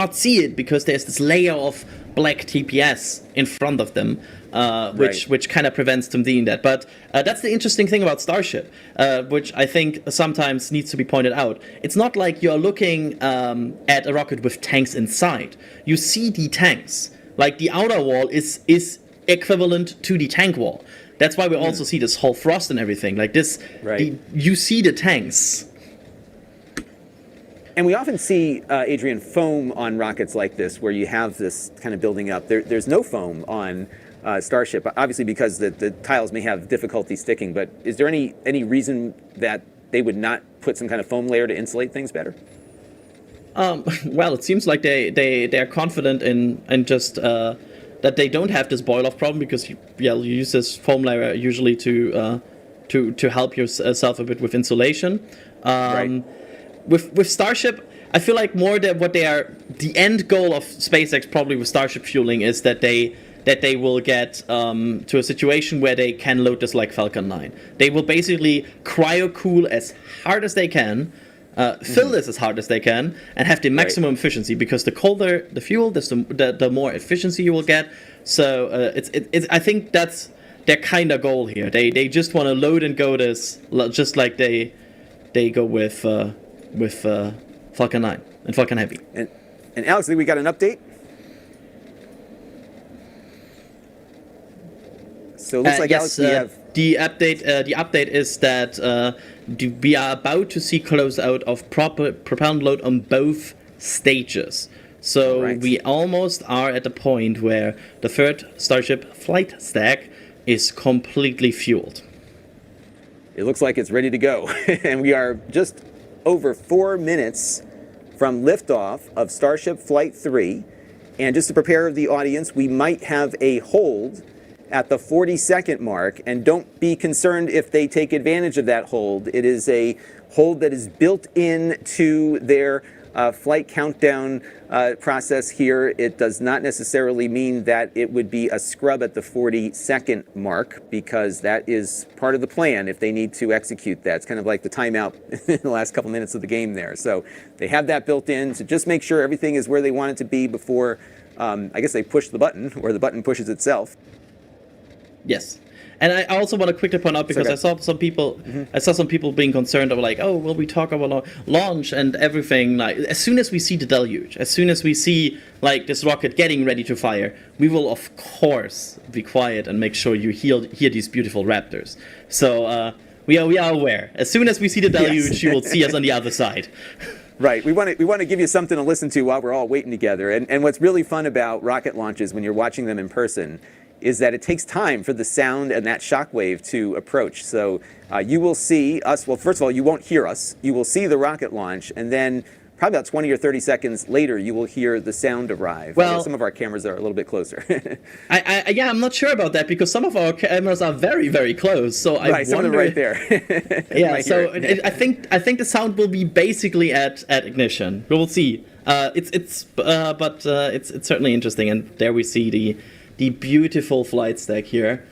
not see it because there's this layer of black TPS in front of them, which kind of prevents them doing that. But that's the interesting thing about Starship, which I think sometimes needs to be pointed out. It's not like you're looking at a rocket with tanks inside. You see the tanks. Like, the outer wall is equivalent to the tank wall. That's why we also see this whole thrust and everything. Like this, you see the tanks. And we often see, Adrian, foam on rockets like this, where you have this kind of building up. There's no foam on Starship, obviously because the tiles may have difficulty sticking. But is there any reason that they would not put some kind of foam layer to insulate things better? Well, it seems like they're confident in just that they don't have this boil-off problem, because you use this foam layer usually to help yourself a bit with insulation. With Starship, I feel like more that the end goal of SpaceX probably with Starship fueling is that they will get to a situation where they can load this like Falcon 9. They will basically cryo-cool as hard as they can, fill this as hard as they can, and have the maximum efficiency, because the colder the fuel, the more efficiency you will get. So I think that's their kind of goal here. They just want to load and go this, just like they go with Falcon 9 and Falcon Heavy. And Alex, I think we got an update. So it looks like, yes, Alex, we have the update is that we are about to see close out of proper propellant load on both stages. So we almost are at the point where the third Starship flight stack is completely fueled. It looks like it's ready to go. And we are just over 4 minutes from liftoff of Starship Flight 3. And just to prepare the audience, we might have a hold at the 40-second mark. And don't be concerned if they take advantage of that hold. It is a hold that is built into their flight countdown process here. It does not necessarily mean that it would be a scrub at the 40-second mark, because that is part of the plan if they need to execute that. It's kind of like the timeout in the last couple minutes of the game there. So they have that built in to just make sure everything is where they want it to be before, I guess, they push the button, or the button pushes itself. Yes. And I also want to quickly point out, because I saw some people being concerned about, like, oh, will we talk about launch and everything? Like, as soon as we see the deluge, as soon as we see like this rocket getting ready to fire, we will of course be quiet and make sure you hear these beautiful raptors. So we are aware. As soon as we see the deluge, you will see us on the other side. Right. We want to give you something to listen to while we're all waiting together. And what's really fun about rocket launches when you're watching them in person is that it takes time for the sound and that shock wave to approach. So you will see us, well, first of all, you won't hear us. You will see the rocket launch, and then probably about 20 or 30 seconds later, you will hear the sound arrive. Well, some of our cameras are a little bit closer. I'm not sure about that, because some of our cameras are very, very close. So I wonder, some of them right there. Yeah, so I think the sound will be basically at ignition. We will see. It's certainly interesting, and there we see the beautiful flight stack here,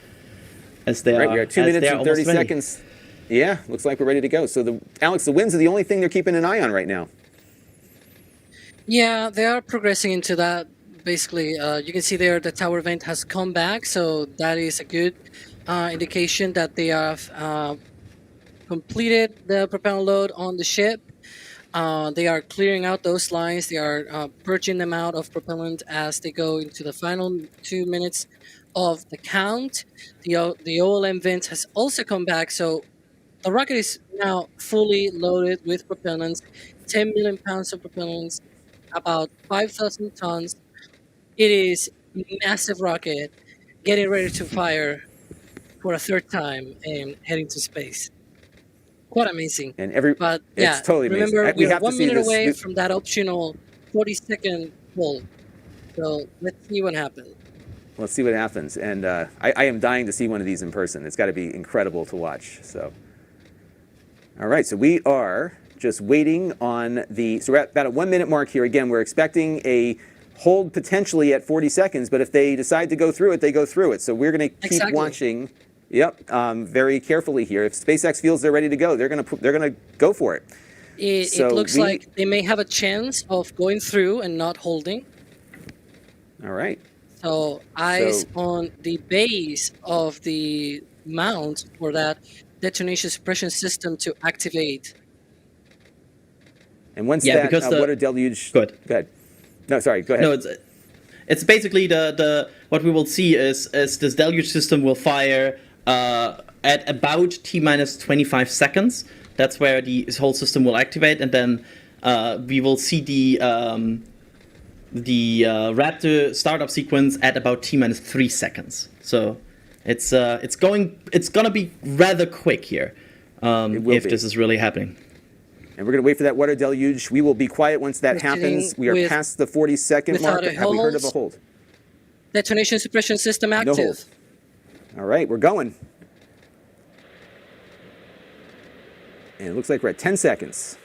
as they are. We are 2 minutes and 30 seconds. Yeah, looks like we're ready to go. So, Alex, the winds are the only thing they're keeping an eye on right now. Yeah, they are progressing into that. Basically, you can see there the tower vent has come back, so that is a good indication that they have completed the propellant load on the ship. They are clearing out those lines. They are purging them out of propellant as they go into the final 2 minutes of the count. The OLM vent has also come back, so the rocket is now fully loaded with propellants, 10 million pounds of propellants, about 5,000 tons. It is a massive rocket getting ready to fire for a third time and heading to space. Quite amazing. And but it's totally remember, amazing. we're 1 minute away from that optional 40-second hold. So let's see what happens. Let's see what happens. And I am dying to see one of these in person. It's got to be incredible to watch. So, all right. So we are just waiting on so we're at about a 1 minute mark here. Again, we're expecting a hold potentially at 40 seconds, but if they decide to go through it, they go through it. So we're going to keep watching. Yep, very carefully here. If SpaceX feels they're ready to go, they're going to go for it. It So looks we- like they may have a chance of going through and not holding. All right. So eyes So- on the base of the mount for that detonation suppression system to activate. And once Yeah, that because the- water deluge... Good. Go ahead. No, sorry, go ahead. No, it's basically the what we will see is this deluge system will fire at about t minus 25 seconds. That's where this whole system will activate, and then we will see the Raptor startup sequence at about t minus 3 seconds. So it's gonna be rather quick here if be. this is really happening. And we're going to wait for that water deluge. We will be quiet once that Proceeding happens. We are with- past the 40-second mark. without a Have we heard of a hold. hold? Detonation suppression system No active. hold. All right, we're going. And it looks like we're at 10 seconds.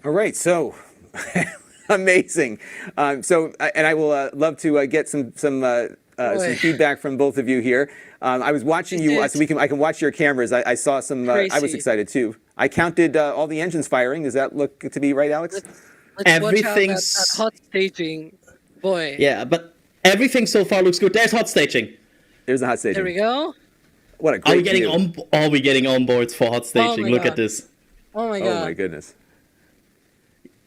All right, so amazing. And I will love to get some feedback from both of you here. I was watching you, so I can watch your cameras. I saw some. I was Crazy. excited too. I counted all the engines firing. Does that look to be right, Alex? Let's watch out Everything's- that hot staging. Boy. Yeah, but everything so far looks good. There's hot staging. There's the hot staging. There we go. What a Are great we getting view. Are we getting onboards for hot staging? my Look God. at this. Oh my Oh god. my goodness.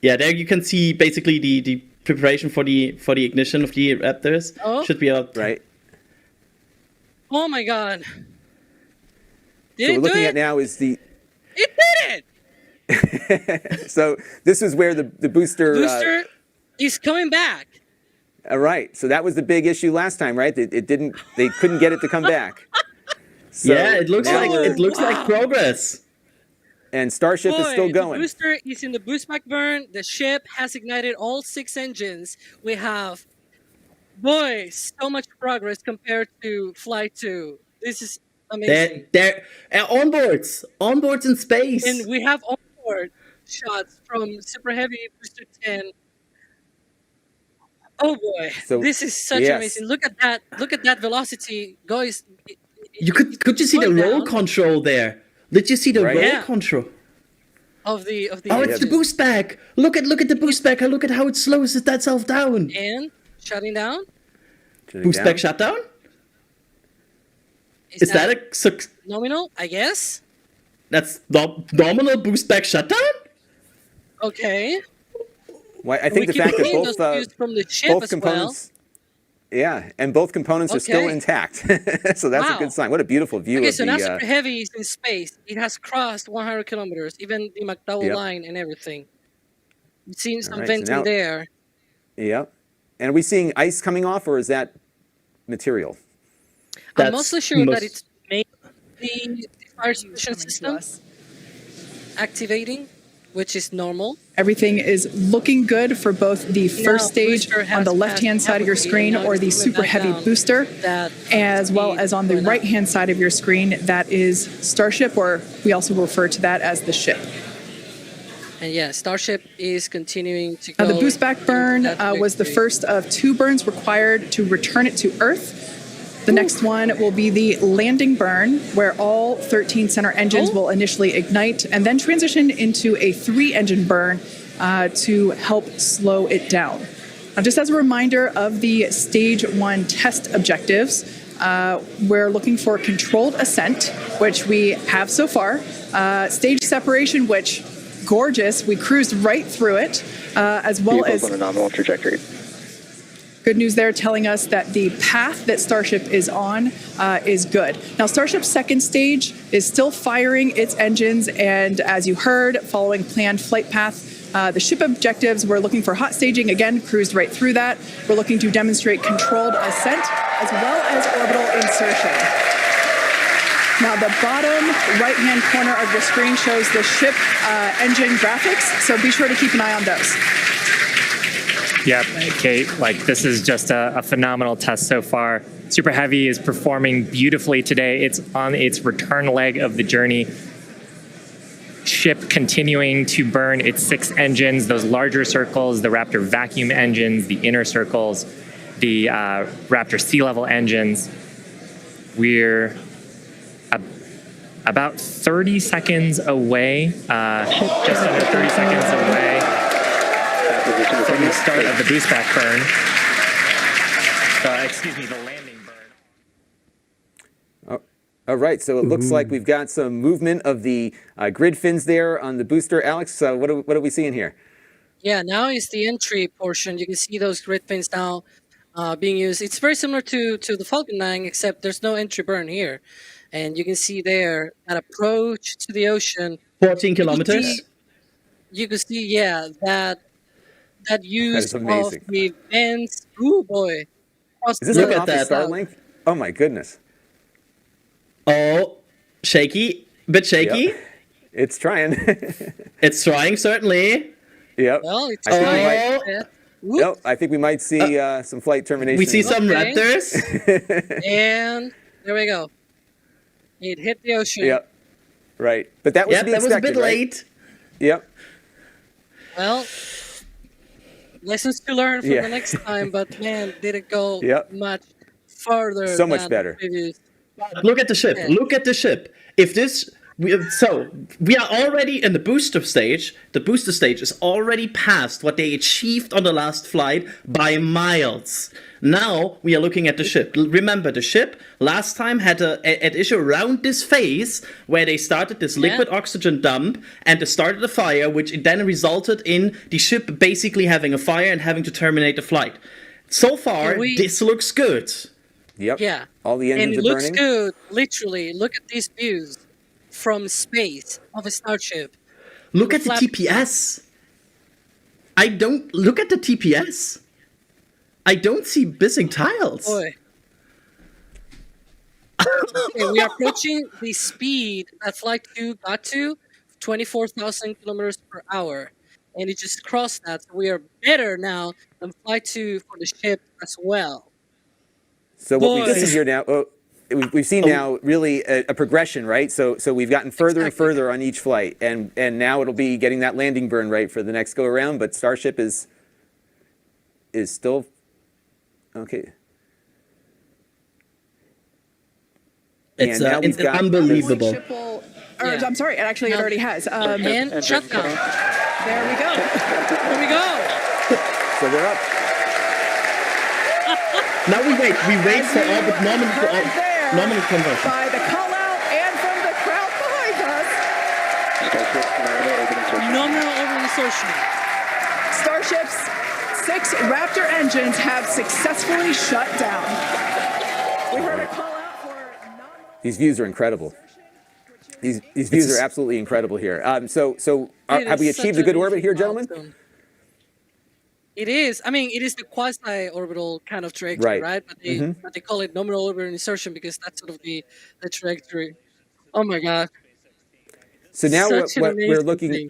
Yeah, there you can see basically the preparation for the ignition of the Raptors. Oh. Should be out. Right. Oh my god. So Did we're it do looking it? at now is the. It did it! So this is where the booster. Booster is coming back. All right. So that was the big issue last time, right? It didn't. They couldn't get it to come back. So Yeah, it looks now like we're- it looks Wow. like progress. And Starship is still The going. booster is in the boost back burn. The ship has ignited all 6 engines. We have, so much progress compared to Flight 2. This is amazing. They're onboards in space. And we have onboard shots from Super Heavy Booster 10. Oh boy, So, this is such yes. amazing. Look at that. Look at that velocity, guys. Could you see the going roll down. control there? Did you see the Right. roll Yeah. control? of the Oh, it's the boost back. Look at the boost back. Look at how it slows itself down. and shutting down. Boost back shutdown? Is that a nominal? I guess. that's nominal boost back shutdown? Okay. Well, I think the fact that those views from the ship both as components, yeah, and both components are still Okay. intact, so that's a Wow. good sign. What a beautiful view Okay, of so the. now Super Heavy is in space. It has crossed 100 kilometers, even the McDowell Yep. line and everything. You've seen some right, so venting now- there. Yep. And are we seeing ice coming off, or is that material? I'm That's mostly sure most- that it's made the fire suppression system activating, which is normal. Everything is looking good for both the first stage booster has on the left-hand passed side of your halfway, screen and now or it's the coming super back heavy down. booster, That as well speed as on the going up. right-hand side of your screen, that is Starship, or we also refer to that as the ship. And yeah, Starship is continuing to go. Now, the boost back burn into that was the trajectory. first of 2 burns required to return it to Earth. The next one will be the landing burn, where all 13 center engines will initially ignite and then transition into a 3-engine burn to help slow it down. Now, just as a reminder of the Stage 1 test objectives, we're looking for controlled ascent, which we have so far, stage separation, which gorgeous, we cruised right through it, as well as on a nominal trajectory. good news there telling us that the path that Starship is on is good. Now, Starship's second stage is still firing its engines, and as you heard, following planned flight path, the ship objectives, we're looking for hot staging, again, cruised right through that. We're looking to demonstrate controlled ascent, as well as orbital insertion. Now, the bottom right-hand corner of the screen shows the ship engine graphics, so be sure to keep an eye on those. Yeah, Kate, this is just a phenomenal test so far. Super Heavy is performing beautifully today. It's on its return leg of the journey. Ship continuing to burn its 6 engines, those larger circles, the Raptor vacuum engines, the inner circles, the Raptor sea level engines. We're about 30 seconds away, just under 30 seconds away from the start of the boost back burn. The landing burn. All right, so it looks like we've got some movement of the grid fins there on the booster. Alex, what are we seeing here? Yeah, now is the entry portion. You can see those grid fins now being used. It's very similar to the Falcon 9, except there's no entry burn here. And you can see there that approach to the ocean. 14 kilometers. You can see, yeah, that use is amazing. of the vents. Ooh, boy. Is this Look like at off the that. Starlink? Oh my goodness. Oh, shaky. Bit shaky. Yep. It's trying. It's trying, certainly. Yep. Well, it's I think we might- trying. Yep, I think we might see some flight termination. We see some Okay. raptors. And there we go. It hit the ocean. Yep. Right. But that was Yep, to be that was a expected, bit right? late. Yep. Well, lessons to learn for Yeah. the next time, but man, did it go Yep. much farther So much than better. the previous. Look at the ship. Yeah. Look at the ship. If this, we are already in the booster stage. The booster stage is already past what they achieved on the last flight by miles. Now we are looking at the ship. Remember, the ship last time had an issue around this phase where they started this liquid oxygen dump and they started a fire, which then resulted in the ship basically having a fire and having to terminate the flight. So far, this looks good. Yep. Yeah. All the And engines it are looks burning. good. Literally, look at these views from space of a Starship. Look at the flap- TPS. I don't look at the TPS. I don't see missing tiles. Boy. Okay, we are approaching the speed that Flight 2 got to, 24,000 kilometers per hour. And it just crossed that. So we are better now than Flight 2 for the ship as well. So what Boy. we've seen here now, we've seen now really a progression, right? So we've gotten further and Exactly. further on each flight, and now it'll be getting that landing burn right for the next go around. But Starship is still okay. It's, And now we've got- unbelievable. Ship will Or, Yeah. I'm sorry, actually, it already has. And shutdown. There we go. Here we go. So they're up. Now we wait As for you orbit nominal heard there nominal conversion. by the call out and from the crowd behind us, Nominal over insertion. Starship's 6 Raptor engines have successfully shut down. We heard a call out for nominal. These views are incredible. These views are absolutely incredible here. So It have we is achieved such a good an orbit here, amazing gentlemen? milestone. It is. I mean, it is the quasi-orbital kind of trajectory, Right. right? But they call it nominal orbital insertion because that's sort of the trajectory. Oh my god! So now Such an what we're amazing looking, thing.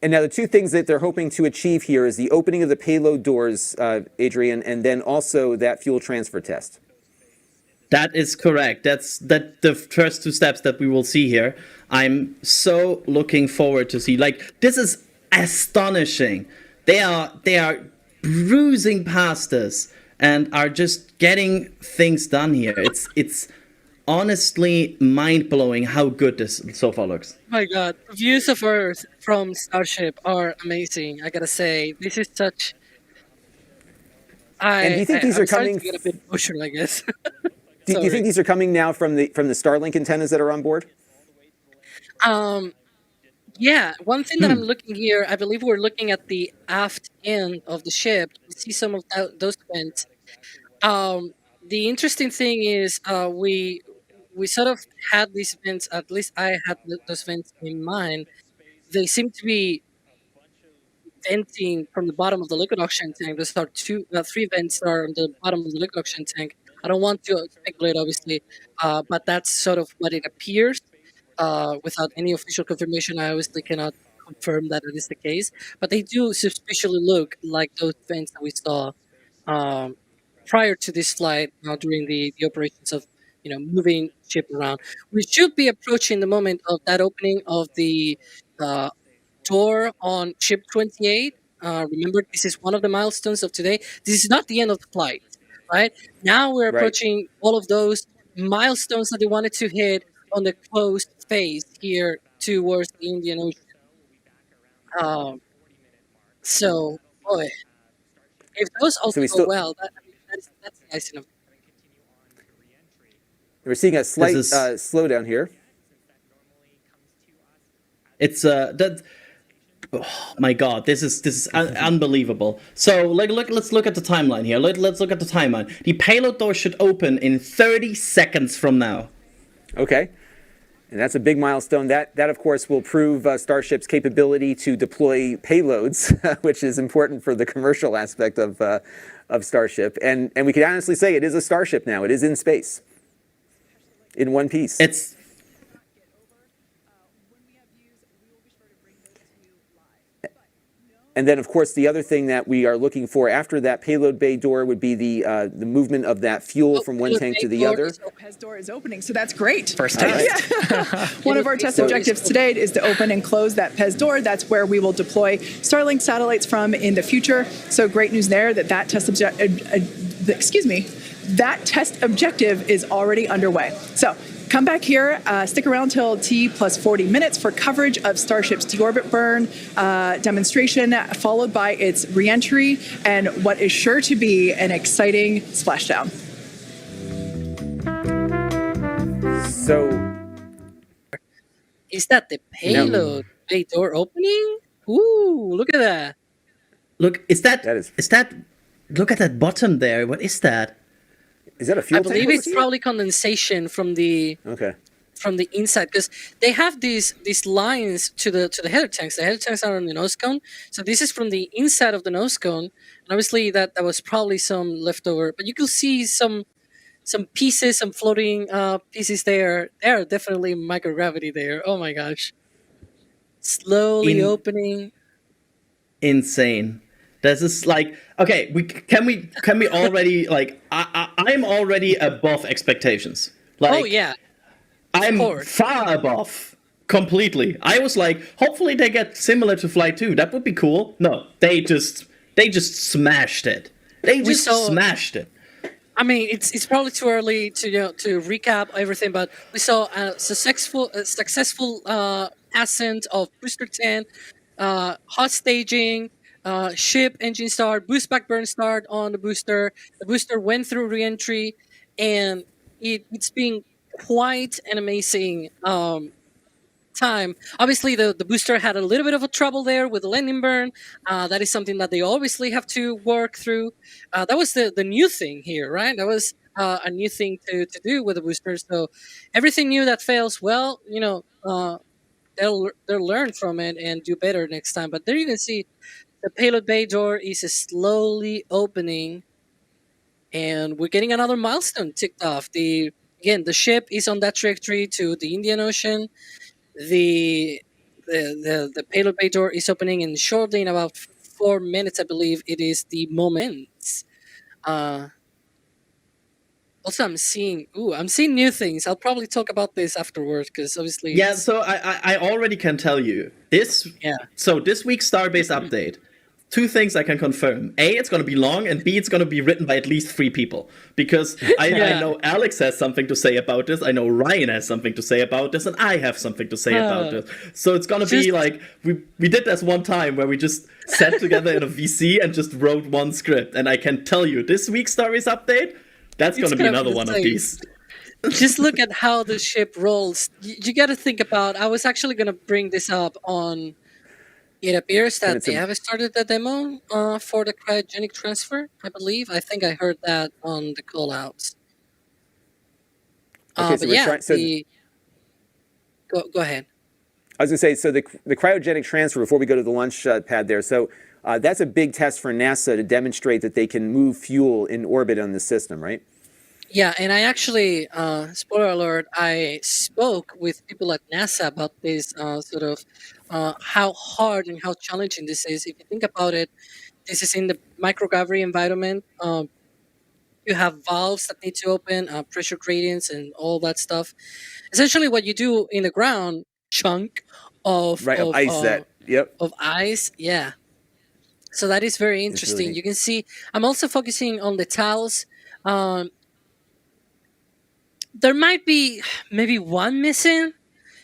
and now the two things that they're hoping to achieve here is the opening of the payload doors, Adrian, and then also that fuel transfer test. That is correct. That's the first 2 steps that we will see here. I'm so looking forward to see. Like, this is astonishing. They are bruising past us and are just getting things done here. It's honestly mind-blowing how good this so far looks. Oh my god, the views of Earth from Starship are amazing. I gotta say, this is such. And do you think these are I'm starting coming- to get a bit emotional, I guess. Do you think these are coming now from the Starlink antennas that are on board? Yeah, one thing that I'm looking here, I believe we're looking at the aft end of the ship. You see some of those vents. The interesting thing is we sort of had these vents, at least I had those vents in mind. They seem to be venting from the bottom of the liquid oxygen tank. There's 3 vents that are on the bottom of the liquid oxygen tank. I don't want to speculate, obviously, but that's sort of what it appears. Without any official confirmation, I obviously cannot confirm that it is the case. But they do suspiciously look like those vents that we saw prior to this flight during the operations of moving ship around. We should be approaching the moment of that opening of the door on ship 28. Remember, this is one of the milestones of today. This is not the end of the flight, right? Now we're Right. approaching all of those milestones that they wanted to hit on the closed phase here towards the Indian Ocean. So, boy, if those also we go still- well, that's the icing of. We're seeing a slight is- slowdown here. It's that. Oh my God, this is unbelievable. So let's look at the timeline here. Let's look at the timeline. The payload door should open in 30 seconds from now. Okay. And that's a big milestone. That of course, will prove Starship's capability to deploy payloads, which is important for the commercial aspect of Starship. And we can honestly say it is a Starship now. It is in space, in one piece. It's And then, of course, the other thing that we are looking for after that payload bay door would be the movement of that fuel from one tank to the other. PEZ door is opening, so that's great. First test. Yeah. One of our test objectives today is to open and close that PEZ door. That's where we will deploy Starlink satellites from in the future. So great news there that that test test objective is already underway. So come back here, stick around till T plus 40 minutes for coverage of Starship's deorbit burn demonstration, followed by its reentry and what is sure to be an exciting splashdown. So, Is that the payload bay door opening? Ooh, look at that. look. Is that That is- Look at that bottom there. What is that? is that a fuel I tank? believe we're it's seeing? probably condensation from the Okay. inside, because they have these lines to the header tanks. The header tanks are on the nose cone, so this is from the inside of the nose cone, and obviously that was probably some leftover. But you can see some pieces, some floating pieces there. There are definitely microgravity there. Oh my gosh! Slowly opening. Insane. This is like, okay, can we already like I'm already above expectations. Like, Oh yeah, I'm course. far above completely. I was like, hopefully they get similar to Flight 2. That would be cool. No, they just smashed it. They just saw- smashed it. I mean, it's probably too early to to recap everything, but we saw a successful ascent of Booster 10, hot staging, ship engine start, boost back burn start on the booster. The booster went through reentry, and it's been quite an amazing time. Obviously, the booster had a little bit of a trouble there with the landing burn. That is something that they obviously have to work through. That was the new thing here, right? That was a new thing to do with the booster. So everything new that fails, well, they'll learn from it and do better next time. But there you can see the payload bay door is slowly opening, and we're getting another milestone ticked off. The ship is on that trajectory to the Indian Ocean. The payload bay door is opening, and shortly, in about 4 minutes, I believe it is the moments. Also, I'm seeing new things. I'll probably talk about this afterwards because obviously, Yeah, so I already can tell you this. Yeah. So this week's Starbase update, two things I can confirm: A, it's going to be long, and B, it's going to be written by at least 3 people. Because I know Alex has something to say about this, I know Ryan has something to say about this, and I have something to say about this. So it's going to be like we did this one time where we just sat together in a VC and just wrote one script. And I can tell you, this week's Starbase update, that's going to be another one of these. Just look at how the ship rolls. You got to think about. I was actually going to bring this up on. It appears that they have started the demo for the cryogenic transfer, I believe. I think I heard that on the callouts. Okay, so go ahead. I was going to say, so the cryogenic transfer, before we go to the launch pad there, so that's a big test for NASA to demonstrate that they can move fuel in orbit on the system, right? Yeah, and I actually, spoiler alert, I spoke with people at NASA about this how hard and how challenging this is. If you think about it, this is in the microgravity environment. You have valves that need to open, pressure gradients, and all that stuff. Essentially, what you do in the ground, chunk of ice of ice, yeah. So that is very interesting. Really... You can see. I'm also focusing on the tiles. There might be maybe one missing.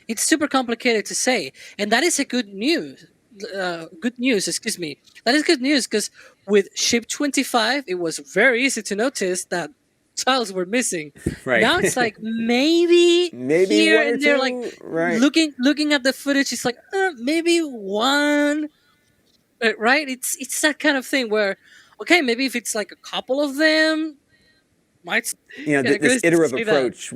It's super complicated to say, and that is a good news. Excuse me. That is good news because with ship 25, it was very easy to notice that tiles were missing. Right. Now it's like maybe here and there, like looking at the footage, it's like maybe one. Right? It's that kind of thing where, okay, maybe if it's like a couple of them. This iterative approach,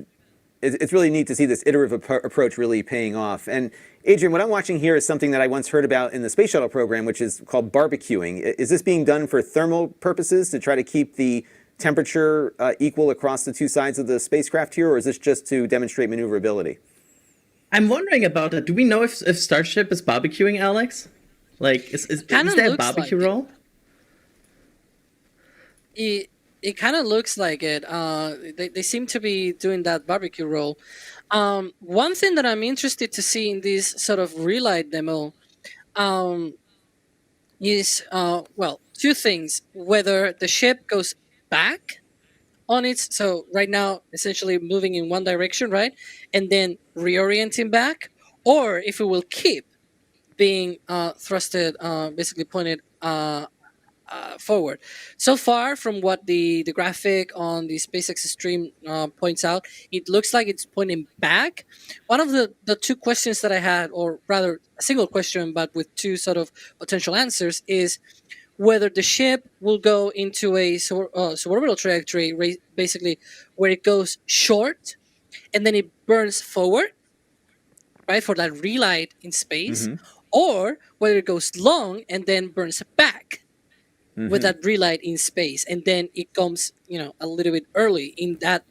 it's really neat to see this iterative approach really paying off. And Adrian, what I'm watching here is something that I once heard about in the space shuttle program, which is called barbecuing. Is this being done for thermal purposes to try to keep the temperature equal across the two sides of the spacecraft here, or is this just to demonstrate maneuverability? I'm wondering about that. Do we know if Starship is barbecuing, Alex? Like, is there a barbecue roll? It kind of looks like it. They seem to be doing that barbecue roll. One thing that I'm interested to see in this sort of relight demo is, two things. Whether the ship goes back on its, so right now, essentially moving in one direction, right? And then reorienting back, or if it will keep being thrusted, basically pointed forward. So far, from what the graphic on the SpaceX stream points out, it looks like it's pointing back. One of the two questions that I had, or rather a single question, but with two sort of potential answers, is whether the ship will go into a suborbital trajectory, basically where it goes short and then it burns forward, right, for that relight in space, or whether it goes long and then burns back. With that relight in space, and then it comes, a little bit early in that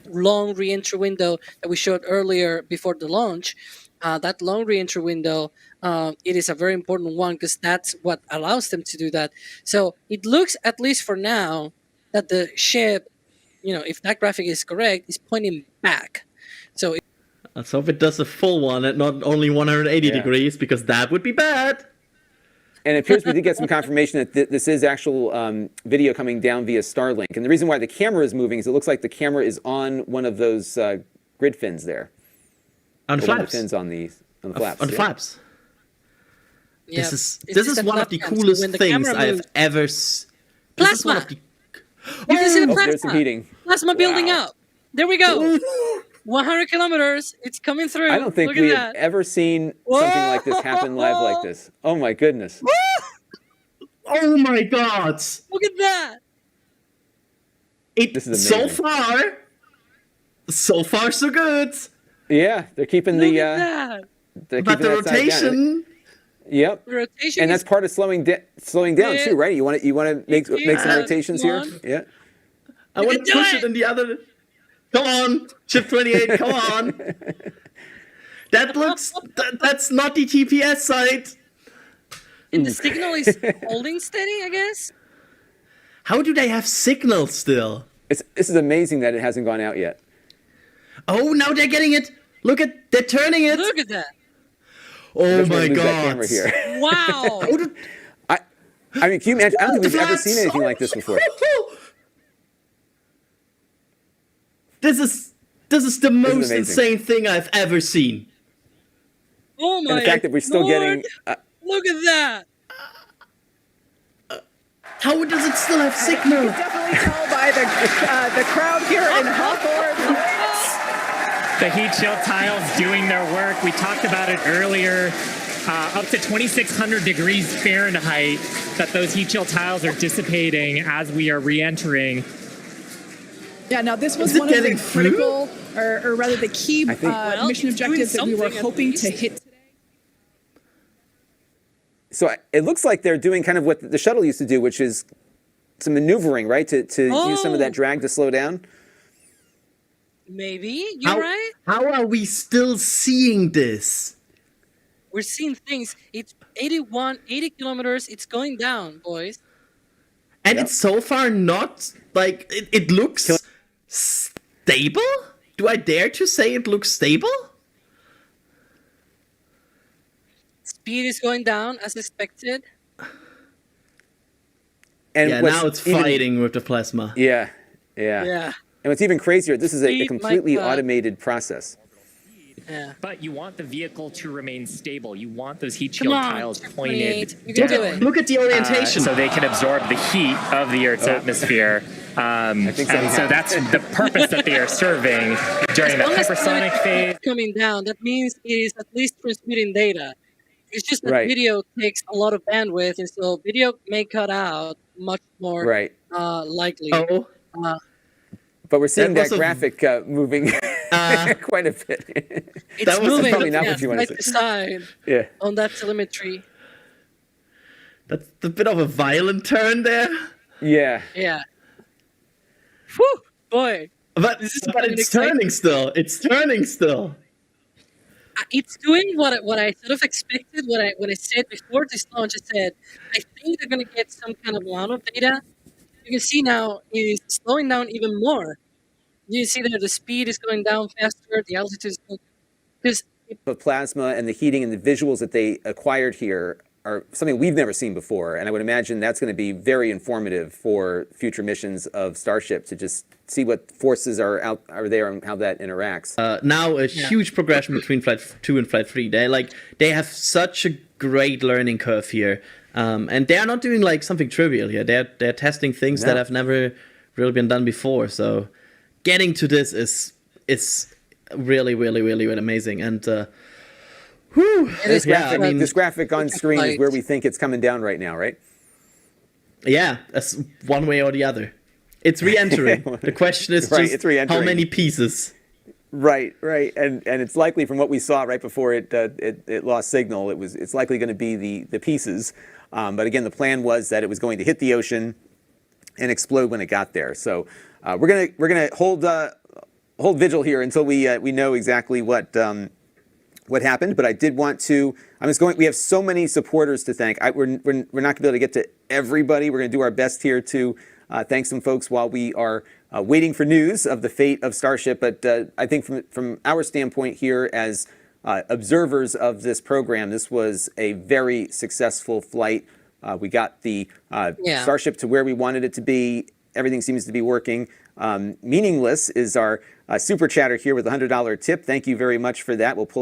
long re-entry window that we showed earlier before the launch. That long re-entry window, it is a very important one because that's what allows them to do that. So it looks, at least for now, that the ship, if that graphic is correct, is pointing back. So let's hope it does a full one at not only 180 degrees, because that would be bad. And it appears we did get some confirmation that this is actual video coming down via Starlink. And the reason why the camera is moving is it looks like the camera is on one of those grid fins there. On the One of flaps. the fins on the flaps. On the flaps. Yeah. This is the one of the flap cam, so coolest when the things camera I've moves- ever seen. This is one Plasma! of the... You can see the Oh, plasma. there's some heating. Plasma building Wow. up. There we go. 100 kilometers. It's coming through. I don't think Look we at have that. ever seen something like this happen live like this. Oh my goodness. Oh my god! Look at that. This is So amazing. far so good. Yeah, they're keeping Look the at that. they're But keeping the that side down. rotation... Yep. The rotation And that's is part of slowing down Yeah. too, right? You want to make some Yeah. rotations here? One. Yeah. I You want can to do push it! it in the other... Come on! Chip 28, come on! That's not the TPS side! and the signal is holding steady, I guess. How do they have signal still? This is amazing that it hasn't gone out yet. Oh, now they're getting it! They're turning it! Look at that. Oh Just my move that god! camera here. Wow. How did- I mean, can you imagine? I don't think the we've ever flaps! seen anything like this before. This is the most amazing. insane thing I've ever seen. Oh my And the fact that we're still Lord. getting Look at that. How does it still have signal? Definitely tell by the crowd here in Hawthorne. The heat shield tiles doing their work. We talked about it earlier. Up to 2,600 degrees Fahrenheit that those heat shield tiles are dissipating as we are re-entering. Yeah, now this was Is it one of the getting through? critical, or rather the key I think- Well, mission it's doing objectives that we were something at hoping to least. hit today. So it looks like they're doing kind of what the shuttle used to do, which is some maneuvering, right? To use some of that Oh. drag to slow down. Maybe. You're right. How are we still seeing this? We're seeing things. It's 80 kilometers. It's going down, boys. And Yep. it's so far not like it looks stable? Do I dare to say it looks stable? Speed is going down as expected. And Yeah, what's now it's even- fighting with the plasma. Yeah. Yeah. And what's even crazier, this is a Speed, completely my God. automated process. Yeah. But you want the vehicle to remain stable. You want those heat Come shield on, tiles Chip pointed 28. You can do down. it. Look at the orientation. So they can absorb the heat of the Earth's atmosphere. think And so that's the purpose that they are serving during the As long as hypersonic the phase. is coming down, that means it is at least transmitting data. It's just that Right. video takes a lot of bandwidth, and so video may cut out much more Right. likely. Oh, But we're seeing That that was a- graphic moving quite a bit. It's that was moving probably not yeah, what you wanted side to to side Yeah. on that telemetry. that's a bit of a violent turn there. Yeah. Yeah. Whew, boy. But, This is but fucking it's exciting. turning still. It's turning still. It's doing what I sort of expected. When I said before this launch, I said I think they're going to get some kind of amount of data. You can see now it's slowing down even more. You see that the speed is going down faster, the altitude is going because The plasma and the heating and the visuals that they acquired here are something we've never seen before. And I would imagine that's going to be very informative for future missions of Starship to just see what forces are there and how that interacts. Now a huge progression between Flight 2 and Flight 3. They have such a great learning curve here. And they are not doing like something trivial here. They're testing things that No. have never really been done before. So getting to this is really, really, really, really amazing. And whew, is yeah, I mean, This graphic on screen is Right. where we think it's coming down right now, right? yeah, that's one way or the other. It's re-entering. The question is Right, just it's re-entering. how many pieces. Right. And it's likely from what we saw right before it lost signal, it's likely going to be the pieces. But again, the plan was that it was going to hit the ocean and explode when it got there. So we're gonna hold vigil here until we know exactly what happened. But I did want to. We have so many supporters to thank. We're not going to be able to get to everybody. We're going to do our best here to thank some folks while we are waiting for news of the fate of Starship. But I think from our standpoint here as observers of this program, this was a very successful flight. We got the Starship to where we wanted it to be. Everything seems to be working. Meaningless is our super chatter here with a $100 tip. Thank you very much for that. We'll pull